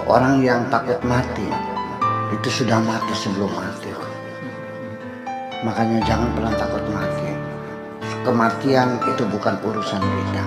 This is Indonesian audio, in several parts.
Orang yang takut mati itu sudah mati sebelum mati. Makanya jangan pernah takut mati. Kematian itu bukan urusan kita.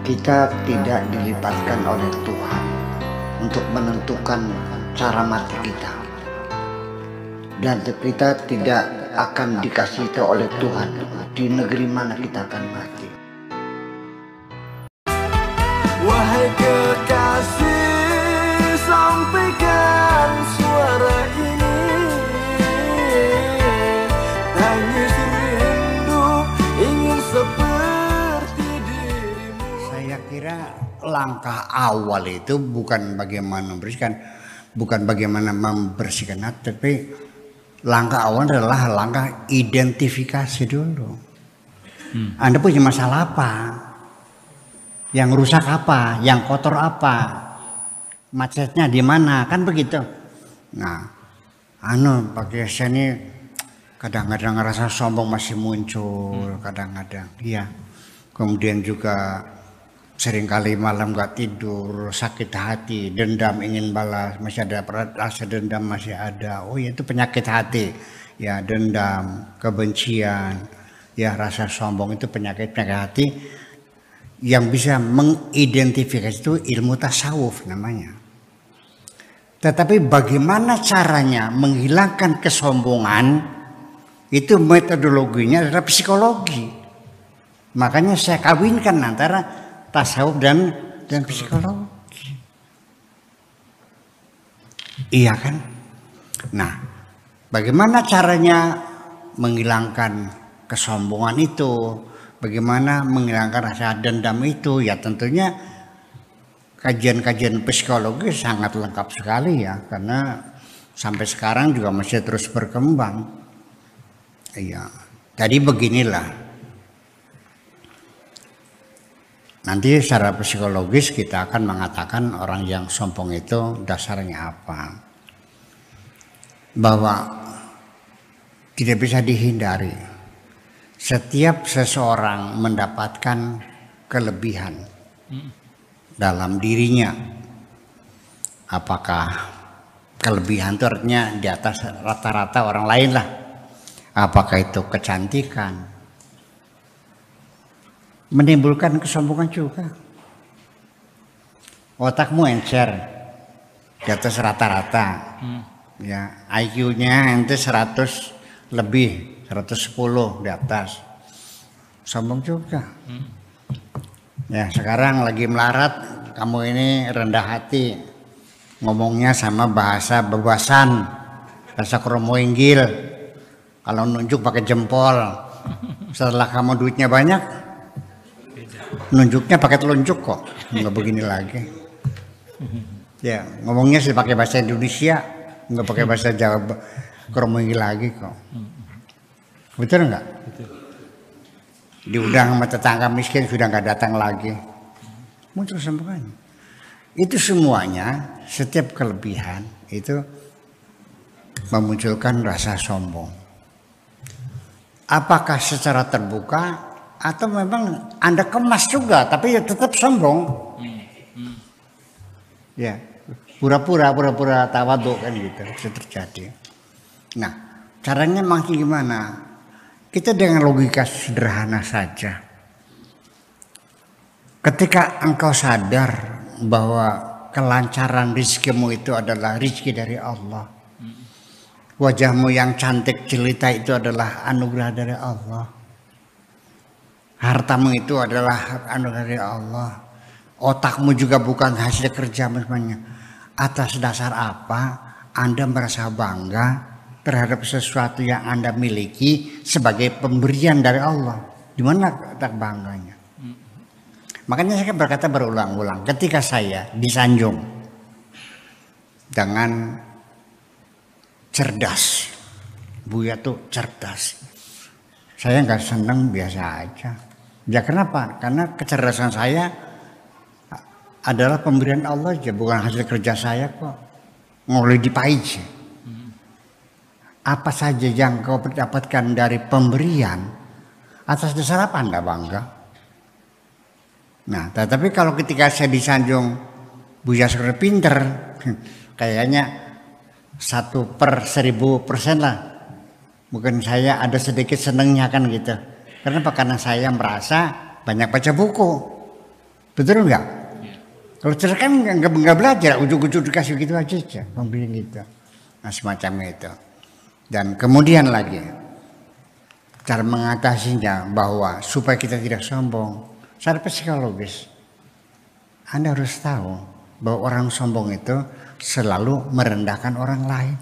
Kita tidak dilibatkan oleh Tuhan untuk menentukan cara mati kita. Dan kita tidak akan dikasih tahu oleh Tuhan di negeri mana kita akan mati. Wahai kekasih, sampaikan suara ini. Tangis rindu ingin seperti dirimu. Saya kira langkah awal itu bukan bagaimana membersihkan hati, tapi langkah awal adalah langkah identifikasi dulu. Anda punya masalah apa? Yang rusak apa? Yang kotor apa? Macetnya di mana? Kan begitu. Nah, pakai saya ini kadang-kadang rasa sombong masih muncul, kadang-kadang. Iya. Kemudian juga seringkali malam gak tidur, sakit hati, dendam ingin balas, masih ada rasa dendam masih ada. Oh ya, itu penyakit hati. Ya, dendam, kebencian, ya rasa sombong itu penyakit hati. Yang bisa mengidentifikasi itu ilmu tasawuf namanya. Tetapi bagaimana caranya menghilangkan kesombongan, itu metodologinya adalah psikologi. Makanya saya kawinkan antara tasawuf dan psikologi. Iya kan? Nah, bagaimana caranya menghilangkan kesombongan itu? Bagaimana menghilangkan rasa dendam itu? Ya tentunya kajian-kajian psikologi sangat lengkap sekali ya, karena sampai sekarang juga masih terus berkembang. Iya. Jadi beginilah. Nanti secara psikologis kita akan mengatakan orang yang sombong itu dasarnya apa. Bahwa tidak bisa dihindari. Setiap seseorang mendapatkan kelebihan dalam dirinya. Apakah kelebihan itu artinya di atas rata-rata orang lain lah. Apakah itu kecantikan, menimbulkan kesombongan juga. Otakmu encer di atas rata-rata. Ya, IQ-nya ente 100 lebih, 110 di atas. Sombong juga. Ya, sekarang lagi melarat, kamu ini rendah hati. Ngomongnya sama bahasa bebasan, bahasa kromoinggil. Kalau nunjuk pakai jempol. Setelah kamu duitnya banyak, nunjuknya pakai telunjuk kok. Enggak begini lagi. Ya, ngomongnya sih pakai bahasa Indonesia, enggak pakai bahasa Jawa kromoinggil lagi kok. Betul enggak? Betul. Diundang sama tetangga miskin sudah enggak datang lagi. Muncul sembuhan. Itu semuanya, setiap kelebihan itu memunculkan rasa sombong. Apakah secara terbuka atau memang Anda kemas juga tapi ya tetap sombong? Ya, pura-pura tawadhu kan gitu, bisa terjadi. Nah, caranya makin gimana? Kita dengan logika sederhana saja. Ketika engkau sadar bahwa kelancaran rezekimu itu adalah rezeki dari Allah. Wajahmu yang cantik jelita itu adalah anugerah dari Allah. Hartamu itu adalah anugerah dari Allah. Otakmu juga bukan hasil kerja semuanya. Atas dasar apa Anda merasa bangga terhadap sesuatu yang Anda miliki sebagai pemberian dari Allah? Di mana tak bangganya? Makanya saya berkata berulang-ulang, ketika saya disanjung dengan cerdas, Buya tuh cerdas, saya nggak seneng, biasa aja. Ya kenapa? Karena kecerdasan saya adalah pemberian Allah aja, bukan hasil kerja saya kok. Mulai dipaij. Apa saja yang kau dapatkan dari pemberian, atas dasar apa Anda bangga? Nah, tetapi kalau ketika saya disanjung Buya Sugeng pinter, kayaknya 1/1000% lah. Mungkin saya ada sedikit senengnya kan gitu. Karena saya merasa banyak baca buku, betul nggak? Kalau cerdas kan nggak belajar, ujuk-ujuk dikasih gitu aja, membimbing gitu. Nah semacam itu. Dan kemudian lagi cara mengatasinya bahwa supaya kita tidak sombong, secara psikologis, Anda harus tahu bahwa orang sombong itu selalu merendahkan orang lain.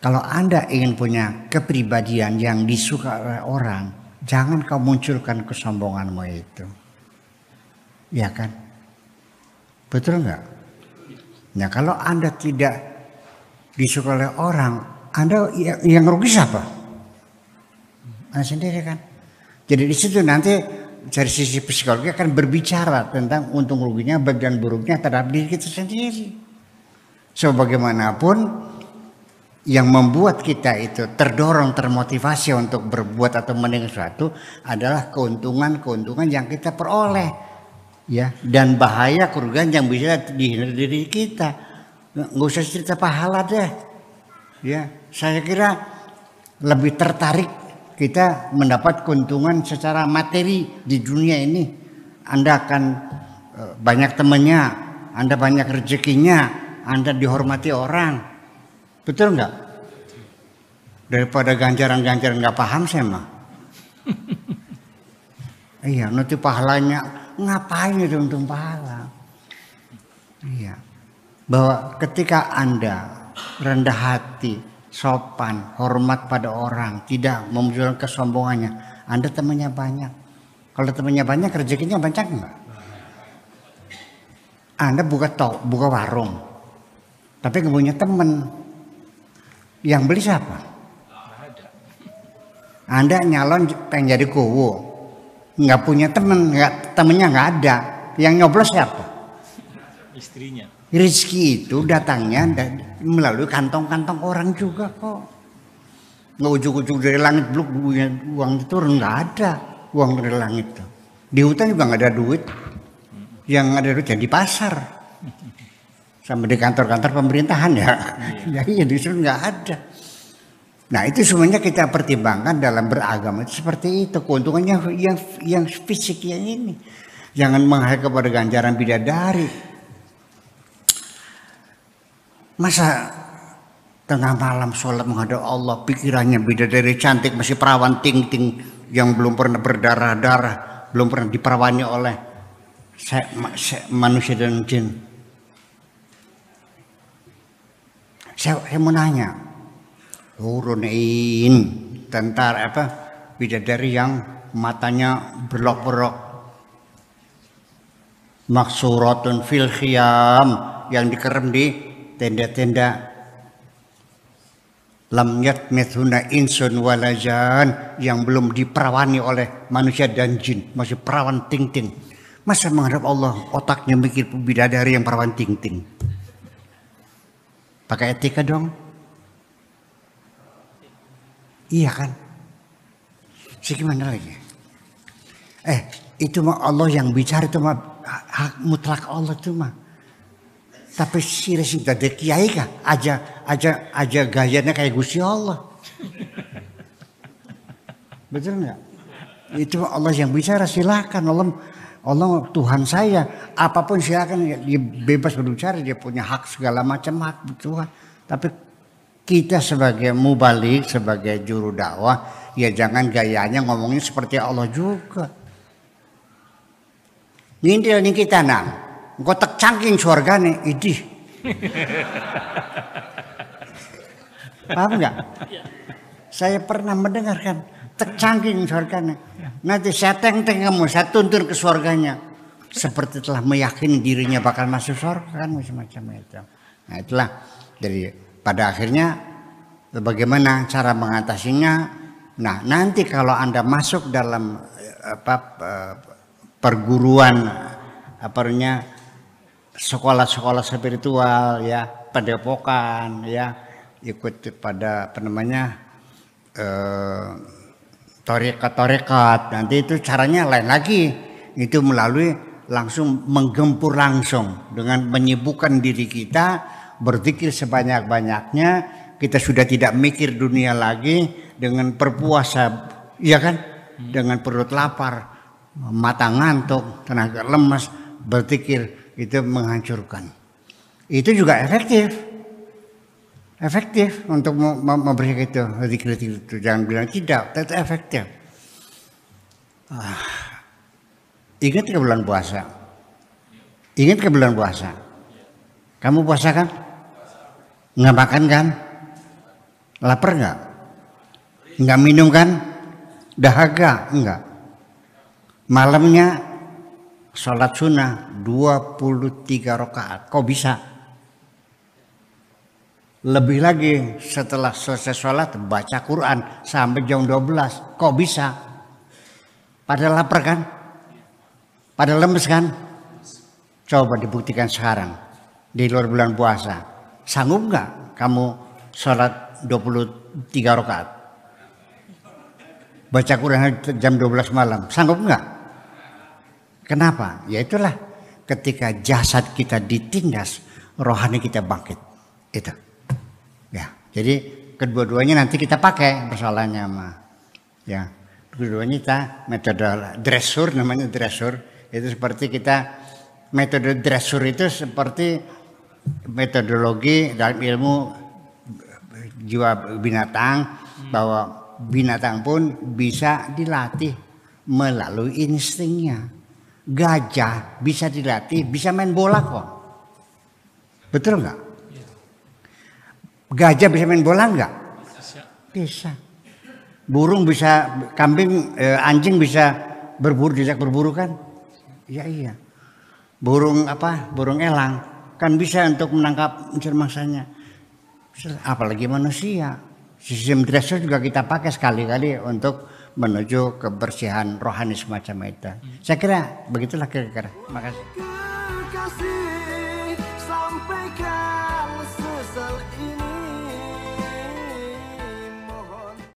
Kalau Anda ingin punya kepribadian yang disuka oleh orang, jangan kau munculkan kesombonganmu itu. Ya kan? Betul nggak? Nah kalau Anda tidak disuka oleh orang, Anda yang rugi siapa? Anda sendiri kan? Jadi di situ nanti dari sisi psikologi akan berbicara tentang untung ruginya, baik dan buruknya terhadap diri kita sendiri. Sebagaimanapun yang membuat kita itu terdorong, termotivasi untuk berbuat atau mendengar sesuatu adalah keuntungan yang kita peroleh. Ya, dan bahaya kerugian yang bisa dihindari diri kita. Nggak usah cerita pahala deh. Ya, saya kira lebih tertarik kita mendapat keuntungan secara materi di dunia ini. Anda akan banyak temannya, Anda banyak rezekinya, Anda dihormati orang. Betul nggak? Daripada ganjaran-ganjaran nggak paham saya mah. Iya, nanti pahalanya ngapain itu untung pahala? Iya, bahwa ketika Anda rendah hati, sopan, hormat pada orang, tidak memunculkan kesombongannya, Anda temannya banyak. Kalau temannya banyak, rezekinya banyak enggak? Anda buka warung, tapi nggak punya teman, yang beli siapa? Anda nyalon pengen jadi kuwu, nggak punya teman, temennya nggak ada, yang nyoblos siapa? Istrinya. Rezeki itu datangnya melalui kantong-kantong orang juga kok. Nggak ujuk-ujuk dari langit bluk uang itu nggak ada uang dari langit tuh. Di hutan juga nggak ada duit, yang ada duit di pasar, sama di kantor-kantor pemerintahan ya. Jadi di situ nggak ada. Nah itu semuanya kita pertimbangkan dalam beragama itu seperti itu. Keuntungannya yang fisik yang ini. Jangan menghayal kepada ganjaran bidadari. Masa tengah malam sholat menghadap Allah, pikirannya bidadari cantik, masih perawan ting-ting yang belum pernah berdarah-darah, belum pernah diperawani oleh manusia dan jin. Saya mau nanya, turunin tentara bidadari yang matanya berlok-berok, maksuratun fil khiyam, yang dikerem di tenda-tenda, lam yatmithuna insun walajan, yang belum diperawani oleh manusia dan jin, masih perawan ting-ting. Masa menghadap Allah otaknya mikir bidadari yang perawan ting-ting? Pakai etika dong. Iya kan? Gimana lagi? Itu mah Allah yang bicara, itu mah hak mutlak Allah itu mah. Tapi si ada kiai kah? Aja gayanya kayak Gusti Allah. Betul nggak? Itu Allah yang bicara, silakan. Allah Tuhan saya, apapun silakan, dia bebas berbicara, dia punya hak segala macam hak Tuhan. Tapi kita sebagai mubalik, sebagai juru dakwah, ya jangan gayanya ngomongnya seperti Allah juga. Nyintil nih kita nang, gotek cangking surga nih, idih. Paham nggak? Saya pernah mendengarkan tek cangking surga nih. Nanti saya teng-teng kamu, saya tuntun ke surganya. Seperti telah meyakini dirinya bakal masuk surga kan, macam-macam itu. Nah itulah dari pada akhirnya bagaimana cara mengatasinya. Nah nanti kalau Anda masuk dalam perguruan sekolah-sekolah spiritual ya, padepokan ya, ikut pada torekat, nanti itu caranya lain lagi, itu melalui langsung menggempur langsung dengan menyibukkan diri kita, berzikir sebanyak-banyaknya. Kita sudah tidak mikir dunia lagi, dengan berpuasa, ya kan? Dengan perut lapar, mata ngantuk, tenaga lemas, berzikir itu menghancurkan. Itu juga efektif untuk memberi itu zikir itu. Jangan bilang tidak, itu efektif. Ingat ke bulan puasa? Ingat ke bulan puasa? Kamu puasa kan? Nggak makan kan? Lapar nggak? Nggak minum kan? Dahaga? Enggak. Malamnya sholat sunnah 23 rakaat. Kok bisa? Lebih lagi setelah selesai sholat baca Quran sampai jam 12. Kok bisa? Pada lapar kan? Pada lemes kan? Coba dibuktikan sekarang di luar bulan puasa. Sanggup nggak kamu sholat 23 rakaat? Baca Quran jam 12 malam. Sanggup nggak? Kenapa? Ya itulah ketika jasad kita ditindas, rohani kita bangkit. Itu. Ya, jadi kedua-duanya nanti kita pakai persoalannya mah. Ya, kedua-duanya kita metode dressur, namanya dressur. Itu seperti kita metode dressur itu seperti metodologi dalam ilmu jiwa binatang, bahwa binatang pun bisa dilatih melalui instingnya. Gajah bisa dilatih, bisa main bola kok. Betul nggak? Gajah bisa main bola nggak? Bisa. Burung bisa, kambing, anjing bisa berburu, diajak berburu kan? Iya. Burung apa? Burung elang kan bisa untuk menangkap unsur mangsanya. Apalagi manusia. Sistem dressur juga kita pakai sekali-kali untuk menuju kebersihan rohani semacam itu. Saya kira begitulah kira-kira. Makasih.